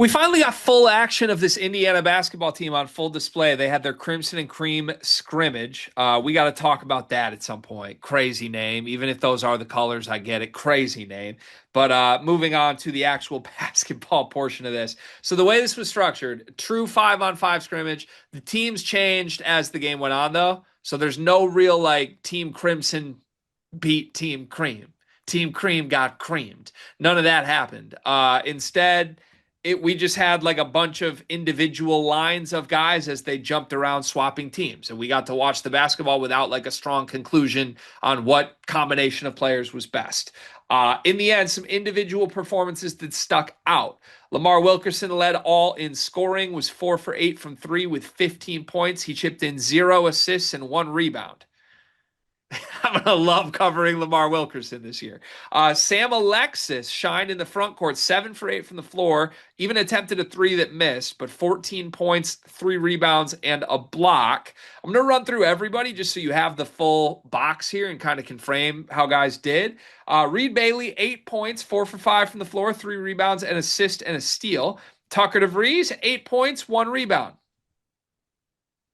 We finally got full action of this Indiana basketball team on full display. They had their Crimson and Cream scrimmage. We got to talk about that at some point. Crazy name. Even if those are the colors, I get it. Crazy name. But moving on to the actual basketball portion of this. So the way this was structured, true 5-on-5 scrimmage. The teams changed as the game went on, though. So there's no real like Team Crimson beat Team Cream. Team Cream got creamed. None of that happened. Instead, we just had like a bunch of individual lines of guys as they jumped around swapping teams, and we got to watch the basketball without like a strong conclusion on what combination of players was best. In the end, some individual performances that stuck out. Lamar Wilkerson led all in scoring, was 4 for 8 from three with 15 points. He chipped in 0 assists and 1 rebound. I'm gonna love covering Lamar Wilkerson this year. Sam Alexis shined in the front court, 7 for 8 from the floor, even attempted a three that missed, but 14 points, 3 rebounds, and a block. I'm gonna run through everybody just so you have the full box here and kind of can frame how guys did. Reed Bailey, 8 points, 4 for 5 from the floor, 3 rebounds, an assist, and a steal. Tucker DeVries, 8 points, 1 rebound.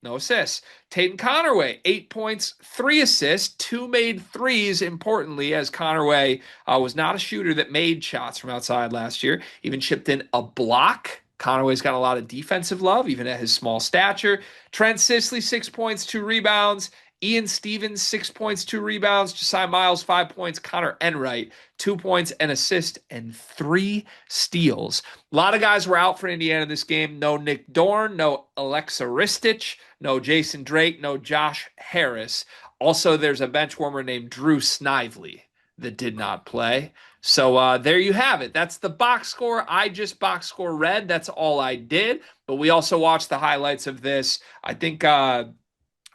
No assists. Tatum Connerway, 8 points, 3 assists, two made threes, importantly, as Connerway was not a shooter that made shots from outside last year. Even chipped in a block. Connerway's got a lot of defensive love, even at his small stature. Trent Sisley, 6 points, 2 rebounds. Ian Stevens, 6 points, 2 rebounds. Josiah Miles, 5 points. Connor Enright, 2 points, an assist, and 3 steals. A lot of guys were out for Indiana this game. No Nick Dorn, no Alexa Ristich, no Jason Drake, no Josh Harris. Also, there's a bench warmer named Drew Snively that did not play. So there you have it. That's the box score. I just box score read. That's all I did. But we also watched the highlights of this. I think I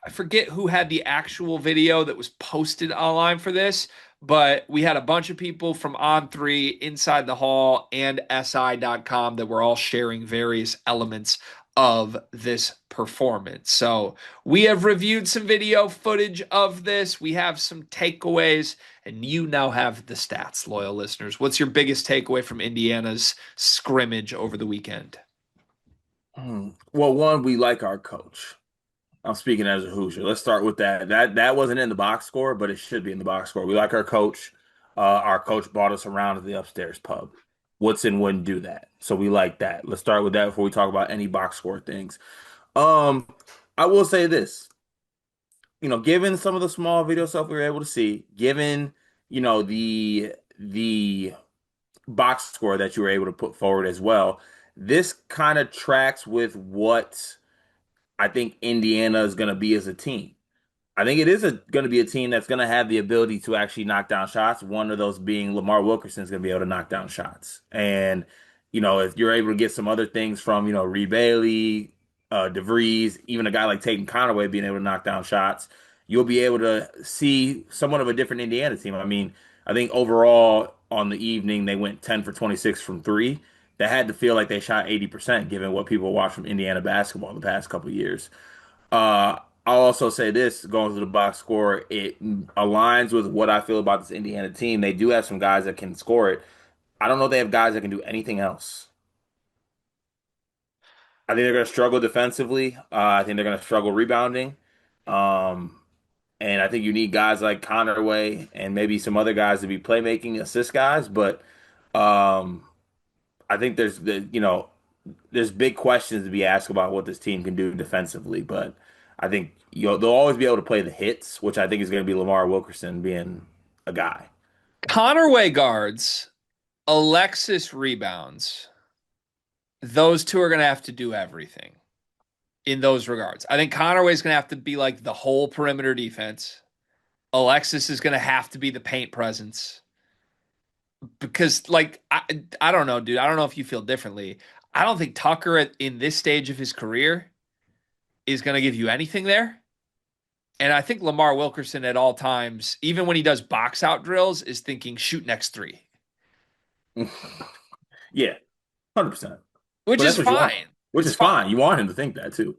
forget who had the actual video that was posted online for this, but we had a bunch of people from On3, Inside the Hall, and SI.com that were all sharing various elements of this performance. So we have reviewed some video footage of this. We have some takeaways, and you now have the stats, loyal listeners. What's your biggest takeaway from Indiana's scrimmage over the weekend? Well, one, we like our coach. I'm speaking as a Hoosier. Let's start with that. That wasn't in the box score, but it should be in the box score. We like our coach. Our coach brought us around to the upstairs pub. Woodson wouldn't do that, so we like that. Let's start with that before we talk about any box score things. Um, I will say this. Given some of the small video stuff we were able to see, given the box score that you were able to put forward as well, this kind of tracks with what I think Indiana is going to be as a team. I think it is going to be a team that's going to have the ability to actually knock down shots. One of those being Lamar Wilkerson is going to be able to knock down shots. And, if you're able to get some other things from, Reed Bailey, DeVries, even a guy like Tatum Conaway being able to knock down shots, you'll be able to see somewhat of a different Indiana team. I mean, I think overall on the evening, they went 10 for 26 from three. That had to feel like they shot 80%, given what people watch from Indiana basketball the past couple of years. I'll also say this, going to the box score, it aligns with what I feel about this Indiana team. They do have some guys that can score it. I don't know if they have guys that can do anything else. I think they're going to struggle defensively. I think they're going to struggle rebounding. Um, and I think you need guys like Connerway and maybe some other guys to be playmaking assist guys. But um, I think there's big questions to be asked about what this team can do defensively. But I think they'll always be able to play the hits, which I think is going to be Lamar Wilkerson being a guy. Connerway guards, Alexis rebounds. Those two are going to have to do everything in those regards. I think Connerway's going to have to be like the whole perimeter defense. Alexis is going to have to be the paint presence because, like, I don't know, dude. I don't know if you feel differently. I don't think Tucker in this stage of his career is going to give you anything there. And I think Lamar Wilkerson at all times, even when he does box out drills, is thinking shoot next three, Yeah, 100%. which But is that's what you want, fine. which It's is fine. fine. You want him to think that too.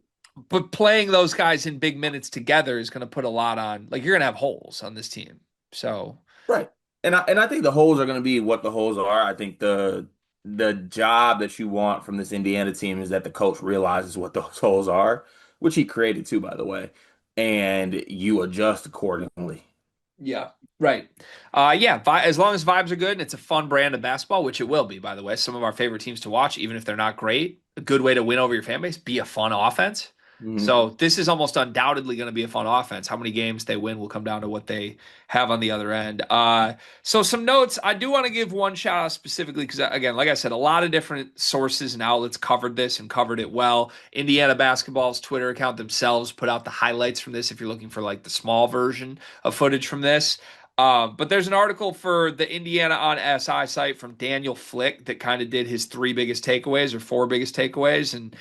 But playing those guys in big minutes together is going to put a lot on. Like, you're going to have holes on this team. So Right. And I think the holes are going to be what the holes are. I think the the job that you want from this Indiana team is that the coach realizes what those holes are, which he created too, by the way, and you adjust accordingly. Yeah. Right. Yeah. As long as vibes are good and it's a fun brand of basketball, which it will be, by the way. Some of our favorite teams to watch, even if they're not great, a good way to win over your fan base, be a fun offense. Mhm. So this is almost undoubtedly going to be a fun offense. How many games they win will come down to what they have on the other end. So some notes. I do want to give one shout out specifically because, again, like I said, a lot of different sources and outlets covered this and covered it well. Indiana basketball's Twitter account themselves put out the highlights from this if you're looking for like the small version of footage from this. But there's an article for the Indiana on SI site from Daniel Flick that kind of did his three biggest takeaways or four biggest takeaways. And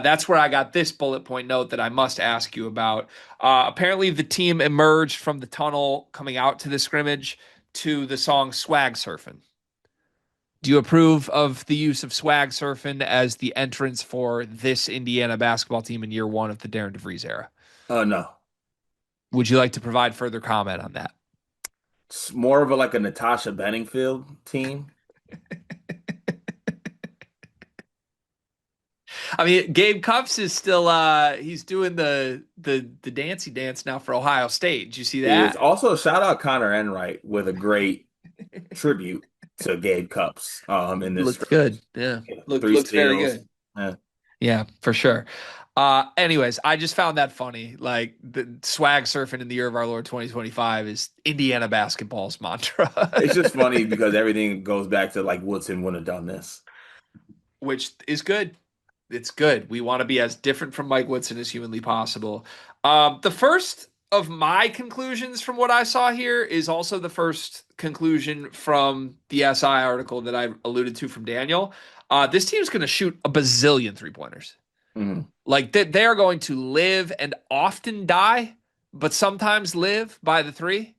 that's where I got this bullet point note that I must ask you about. Apparently, the team emerged from the tunnel coming out to the scrimmage to the song Swag Surfing. Do you approve of the use of swag surfing as the entrance for this Indiana basketball team in year one of the Darren DeVries era? No. Would you like to provide further comment on that? It's more of a like a Natasha Bedingfield team. I mean, Gabe Cupps is still he's doing the dancey dance now for Ohio State. Did you see He is that? also shout out Connor Enright with a great tribute to Gabe Cups in this Looked good. scrimmage. Yeah. Yeah, Looked three looks very steals. good. Yeah. Yeah, for sure. Anyways, I just found that funny. Like the swag surfing in the year of our Lord 2025 is Indiana basketball's mantra, It's just funny because everything goes back to like Woodson wouldn't have done this. which is good. It's good. We want to be as different from Mike Woodson as humanly possible. The first of my conclusions from what I saw here is also the first conclusion from the SI article that I alluded to from Daniel. This team's going to shoot a bazillion three pointers. Mhm. Like they are going to live and often die, but sometimes live by the three.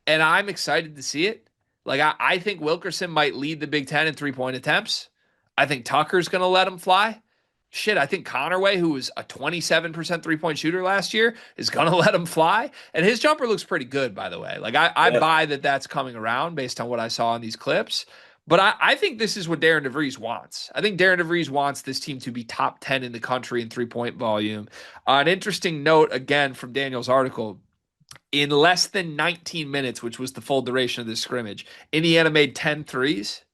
And I'm excited to see it. Like I think Wilkerson might lead the Big Ten in 3-point attempts. I think Tucker's going to let him fly. Shit, I think Connerway, who was a 27% 3-point shooter last year, is going to let him fly. And his jumper looks pretty good, by the way. Like I Yeah. buy that that's coming around based on what I saw in these clips. But I think this is what Darren DeVries wants. I think Darren DeVries wants this team to be top 10 in the country in 3-point volume. An interesting note, again, from Daniel's article in less than 19 minutes, which was the full duration of this scrimmage, Indiana made 10 threes.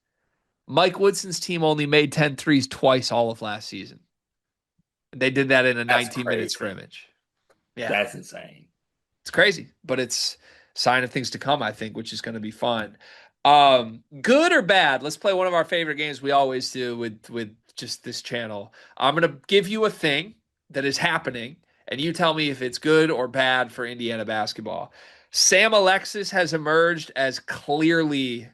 Mike Woodson's team only made 10 threes twice all of last season. They did that in a That's 19-minute crazy. scrimmage. Yeah, That's insane. it's crazy, but it's a sign of things to come, I think, which is going to be fun. Good or bad? Let's play one of our favorite games we always do with just this channel. I'm going to give you a thing that is happening, and you tell me if it's good or bad for Indiana basketball. Sam Alexis has emerged as clearly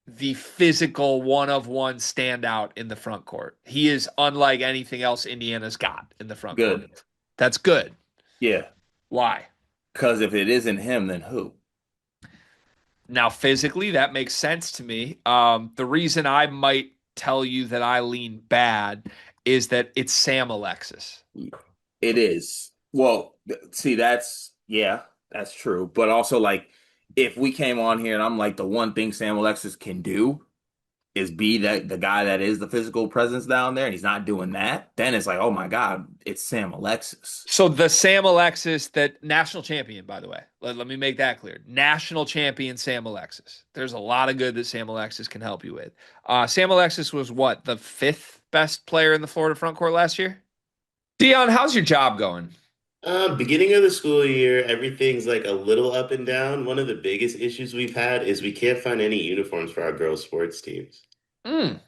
the physical one of one standout in the front court. He is unlike anything else Indiana's got in the front court. Good. That's good. Yeah. Why? Because if it isn't him, then who? Now, physically, that makes sense to me. The reason I might tell you that I lean bad is that it's Sam Alexis. It is. Well, see, yeah, that's true. But also, like, if we came on here and I'm like, the one thing Sam Alexis can do is be that the guy that is the physical presence down there, and he's not doing that, then it's like, oh my God, it's Sam Alexis. So the Sam Alexis, that national champion, by the way, let me make that clear. National champion Sam Alexis. There's a lot of good that Sam Alexis can help you with. Sam Alexis was what, the fifth best player in the Florida front court last year? Dion, how's your job going? Beginning of the school year, everything's like a little up and down. One of the biggest issues we've had is we can't find any uniforms for our girls' sports teams. Mm,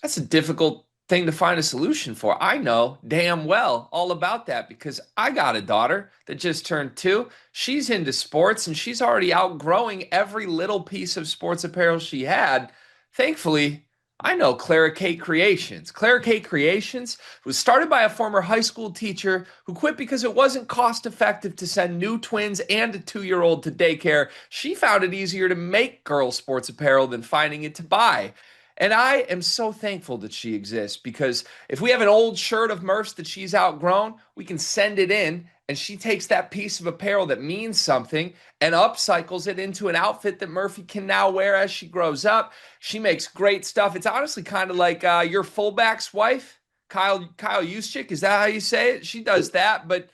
that's a difficult thing to find a solution for. I know damn well all about that because I got a daughter that just turned 2. She's into sports and she's already outgrowing every little piece of sports apparel she had. Thankfully, I know Clara Kate Creations. Clara Kate Creations was started by a former high school teacher who quit because it wasn't cost effective to send new twins and a 2-year-old to daycare. She found it easier to make girls' sports apparel than finding it to buy. And I am so thankful that she exists because if we have an old shirt of Murph's that she's outgrown, we can send it in and she takes that piece of apparel that means something and upcycles it into an outfit that Murphy can now wear as she grows up. She makes great stuff. It's honestly kind of like your fullback's wife, Kyle Juszczyk. Is that how you say it? She does that, but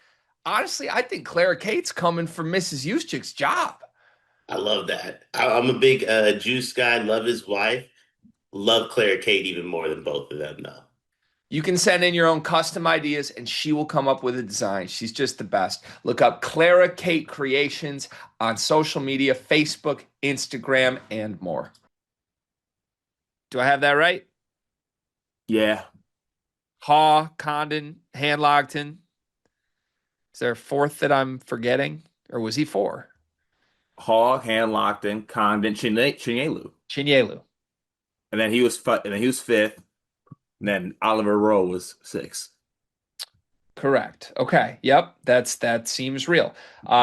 honestly, I think Clara Kate's coming for Mrs. Juszczyk's job. I love that. I'm a big Juice guy. Love his wife. Love Claire Kate even more than both of them, though. You can send in your own custom ideas and she will come up with a design. She's just the best. Look up Clara Kate Creations on social media, Facebook, Instagram, and more. Do I have that right? Yeah. Haw, Condon, Hanlogton. Is there a fourth that I'm forgetting? Or was he four? Hall, Lockton, Condon, Chinyelu. Chinyelu. And then he was fifth. And then Oliver Rowe was sixth. Correct. Okay. Yep. That seems real.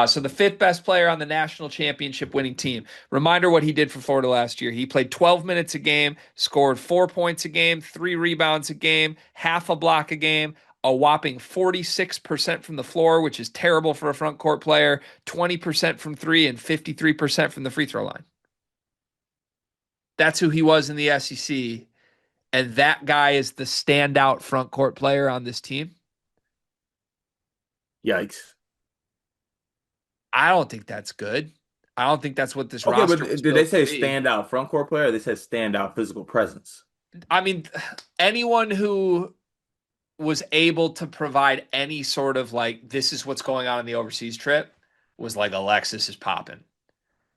So the fifth best player on the national championship winning team. Reminder what he did for Florida last year. He played 12 minutes a game, scored 4 points a game, 3 rebounds a game, half a block a game, a whopping 46% from the floor, which is terrible for a front court player, 20% from three, and 53% from the free throw line. That's who he was in the SEC. And that guy is the standout front court player on this team. Yikes. I don't think that's good. I don't think that's what this Okay, but roster was did they built to say be. standout front court player or they said standout physical presence? I mean, anyone who was able to provide any sort of like, this is what's going on in the overseas trip was like, Alexis is popping.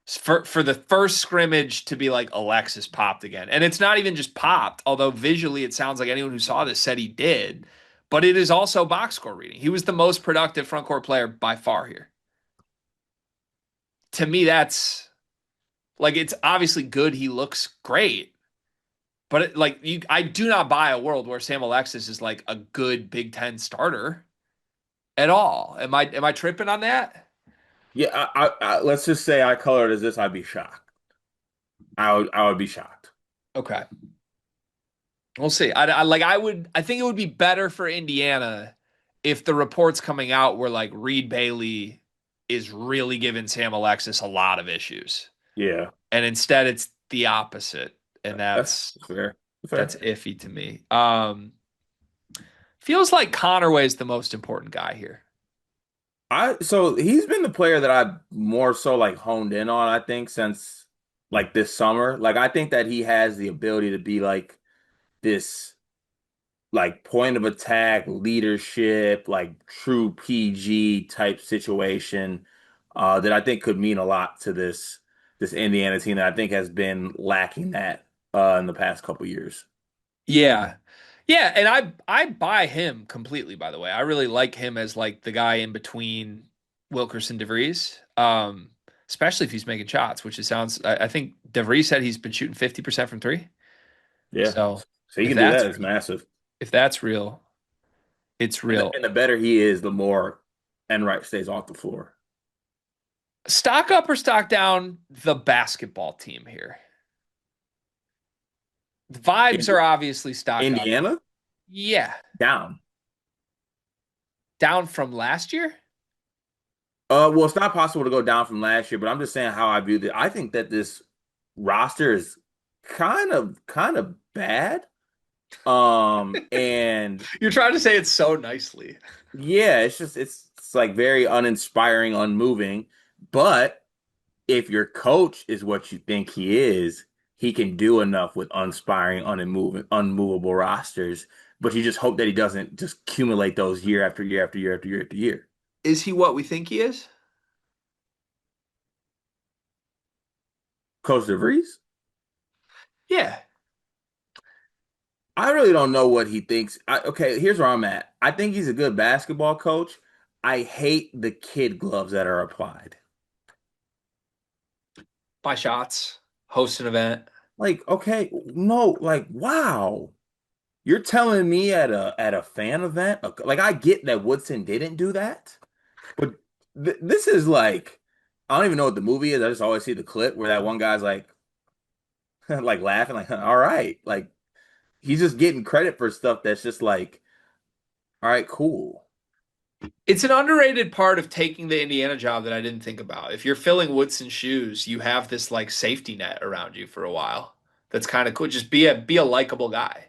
For the first scrimmage to be like, Alexis popped again. And it's not even just popped, although visually it sounds like anyone who saw this said he did. But it is also box score reading. He was the most productive front court player by far here. To me, that's like, it's obviously good. He looks great. But I do not buy a world where Sam Alexis is like a good Big Ten starter at all. Am I tripping on that? Yeah, let's just say I color it as this, I'd be shocked. I would be shocked. Okay, we'll see. I think it would be better for Indiana if the reports coming out were like Reed Bailey is really giving Sam Alexis a lot of issues, Yeah, and instead it's the opposite, and that's that's fair. that's Fair. iffy to me. Feels like Connerway is the most important guy here. So he's been the player that I've more so like honed in on, I think, since like this summer. Like I think that he has the ability to be like this like point of attack leadership, like true PG type situation that I think could mean a lot to this Indiana team that I think has been lacking that in the past couple years. Yeah. Yeah, and I buy him completely, by the way. I really like him as like the guy in between Wilkerson DeVries. Especially if he's making shots, which it sounds I think DeVries said he's been shooting 50% from three. Yeah. So So he if can do that's that. It's massive. if that's real, it's And real. and the better he is, the more Enright stays off the floor. Stock up or stock down the basketball team here. The vibes Indi- are obviously stock up. Indiana Yeah. down. Down from last year? Well, it's not possible to go down from last year, but I'm just saying how I view it. I think that this roster is kind of bad. And You're trying to say it so nicely. yeah, it's like very uninspiring, unmoving. But if your coach is what you think he is, he can do enough with uninspiring, unmovable rosters. But you just hope that he doesn't just accumulate those year after year after year after year after year. Is he what we think he is? Coach DeVries? Yeah. I really don't know what he thinks. Okay, here's where I'm at. I think he's a good basketball coach. I hate the kid gloves that are applied. Buy shots, host an event. Like, okay, no, like, wow. You're telling me at a fan event, like I get that Woodson didn't do that, but this is like I don't even know what the movie is. I just always see the clip where that one guy's like like laughing, like, all right, like he's just getting credit for stuff that's just like, all right, cool. It's an underrated part of taking the Indiana job that I didn't think about. If you're filling Woodson's shoes, you have this like safety net around you for a while. That's kind of cool. Just be a likable guy,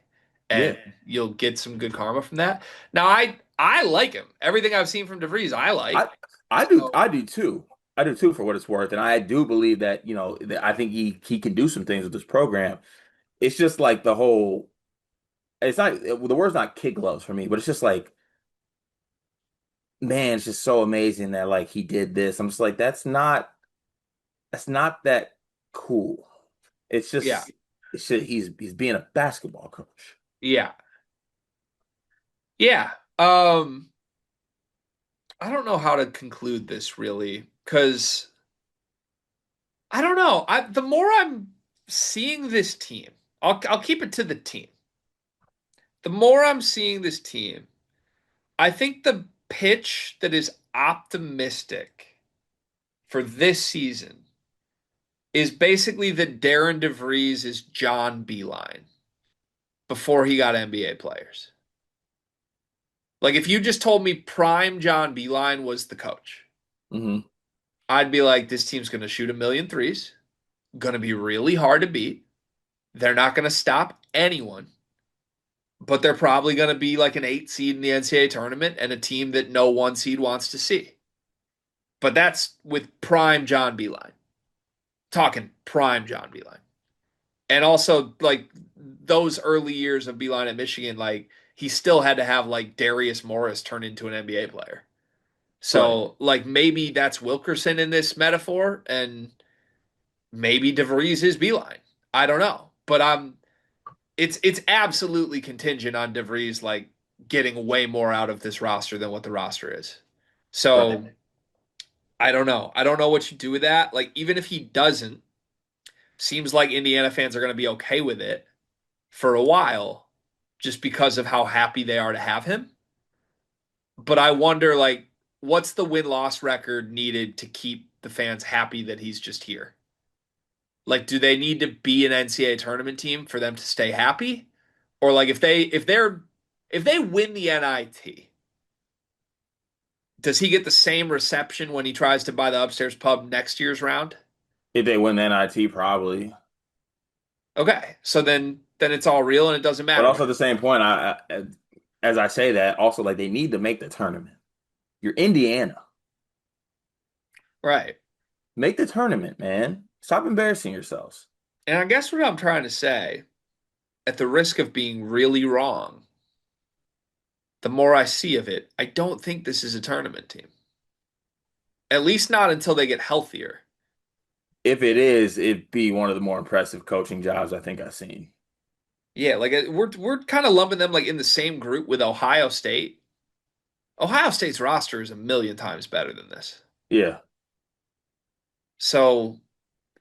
and Yeah, you'll get some good karma from that. Now, I like him. Everything I've seen from DeVries, I I like. I So do too. I do too for what it's worth, and I do believe that that I think he can do some things with this program. It's just like the whole. It's not the word's not kid gloves for me, but it's just like man, it's just so amazing that like he did this. I'm just like that's not that cool. It's yeah, just he's being a basketball coach. yeah, yeah. Um, I don't know how to conclude this really because I don't know. The more I'm seeing this team, I'll keep it to the team. The more I'm seeing this team, I think the pitch that is optimistic for this season is basically that Darren DeVries is John Beeline before he got NBA players. Like if you just told me prime John Beeline was the coach, Hmm. I'd be like, this team's going to shoot a million threes, going to be really hard to beat. They're not going to stop anyone, but they're probably going to be like an 8 seed in the NCAA tournament and a team that no 1 seed wants to see. But that's with prime John Beeline. Talking prime John Beeline. And also like those early years of Beeline at Michigan, like he still had to have like Darius Morris turn into an NBA player. Right. So like maybe that's Wilkerson in this metaphor, and maybe DeVries is Beeline. I don't know. But it's absolutely contingent on DeVries like getting way more out of this roster than what the roster is. Right. So I don't know. I don't know what you do with that. Like even if he doesn't, seems like Indiana fans are going to be okay with it for a while just because of how happy they are to have him. But I wonder like what's the win-loss record needed to keep the fans happy that he's just here? Like do they need to be an NCAA tournament team for them to stay happy? Or like if they win the NIT, does he get the same reception when he tries to buy the upstairs pub next year's round? If they win the NIT, probably. Okay, so then it's all real and it doesn't But matter also what at the happens. same point, as I say that, also like they need to make the tournament. You're Indiana. Right. Make the tournament, man. Stop embarrassing yourselves. And I guess what I'm trying to say, at the risk of being really wrong, the more I see of it, I don't think this is a tournament team. At least not until they get healthier. If it is, it'd be one of the more impressive coaching jobs I think I've seen. Yeah, like we're kind of lumping them like in the same group with Ohio State. Ohio State's roster is a million times better than this. Yeah. So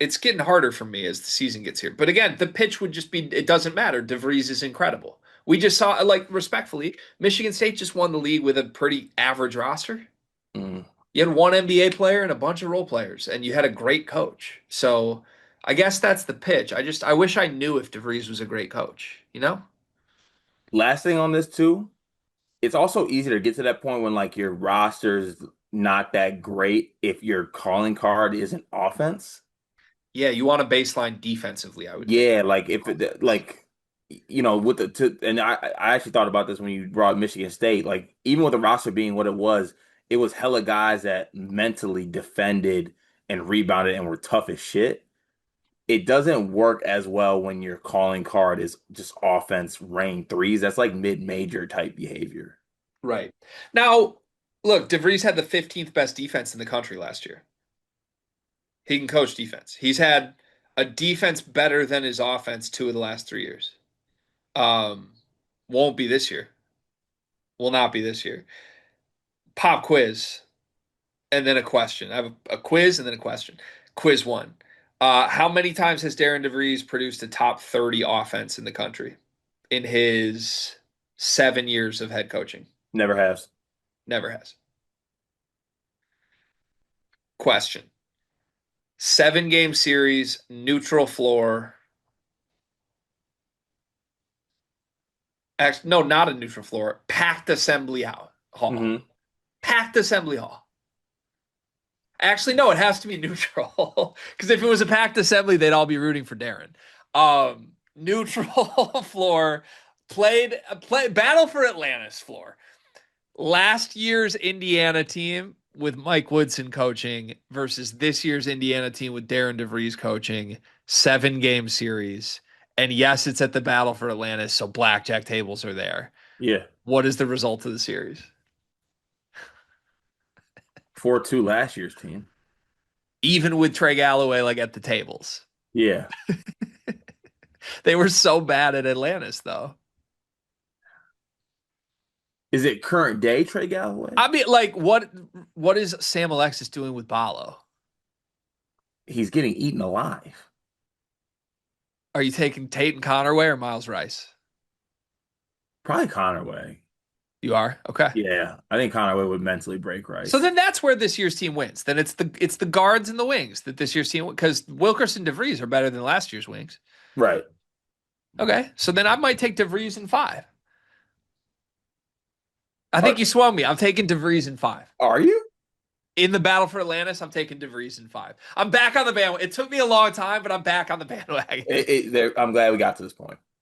it's getting harder for me as the season gets here. But again, the pitch would just be it doesn't matter. DeVries is incredible. We just saw like respectfully, Michigan State just won the league with a pretty average roster. Mm. You had one NBA player and a bunch of role players, and you had a great coach. So I guess that's the pitch. I wish I knew if DeVries was a great coach, you know? Last thing on this too, it's also easy to get to that point when like your roster's not that great if your calling card isn't offense. Yeah, you want a baseline defensively, I would think. Yeah, like if it like with and I actually thought about this when you brought Michigan State. Like even with the roster being what it was hella guys that mentally defended and rebounded and were tough as shit. It doesn't work as well when your calling card is just offense rain threes. That's like mid-major type behavior. Right. Now, look, DeVries had the 15th best defense in the country last year. He can coach defense. He's had a defense better than his offense 2 of the last 3 years. Um, won't be this year. Will not be this year. Pop quiz and then a question. I have a quiz and then a question. Quiz one. How many times has Darren DeVries produced a top 30 offense in the country in his 7 years of head coaching? Never has. Never has. Question. 7 game series, neutral floor. Actually, no, not a neutral floor. Packed assembly hall. Hmm. Packed Assembly Hall. Actually, no, it has to be neutral because if it was a packed assembly, they'd all be rooting for Darren. Neutral floor, play battle for Atlantis floor. Last year's Indiana team with Mike Woodson coaching versus this year's Indiana team with Darren DeVries coaching, 7-game series. And yes, it's at the Battle for Atlantis, so blackjack tables are there. Yeah. What is the result of the series? 4-2 last year's team. Even with Trey Galloway like at the tables. Yeah. They were so bad at Atlantis, though. Is it current day Trey Galloway? I mean, like, what is Sam Alexis doing with Balo? He's getting eaten alive. Are you taking Tate and Connerway or Miles Rice? Probably Connerway. You are? Okay. Yeah, I think Connerway would mentally break So Rice. then that's where this year's team wins. Then it's the guards and the wings that this year's team, because Wilkerson and DeVries are better than last year's wings. Right. Okay. So then I might take DeVries in 5. I Are, think you swung me. I'm taking DeVries in 5. are you? In the battle for Atlantis, I'm taking DeVries in 5. I'm back on the bandwagon. It took me a long time, but I'm back on the bandwagon. I'm glad we got to this point.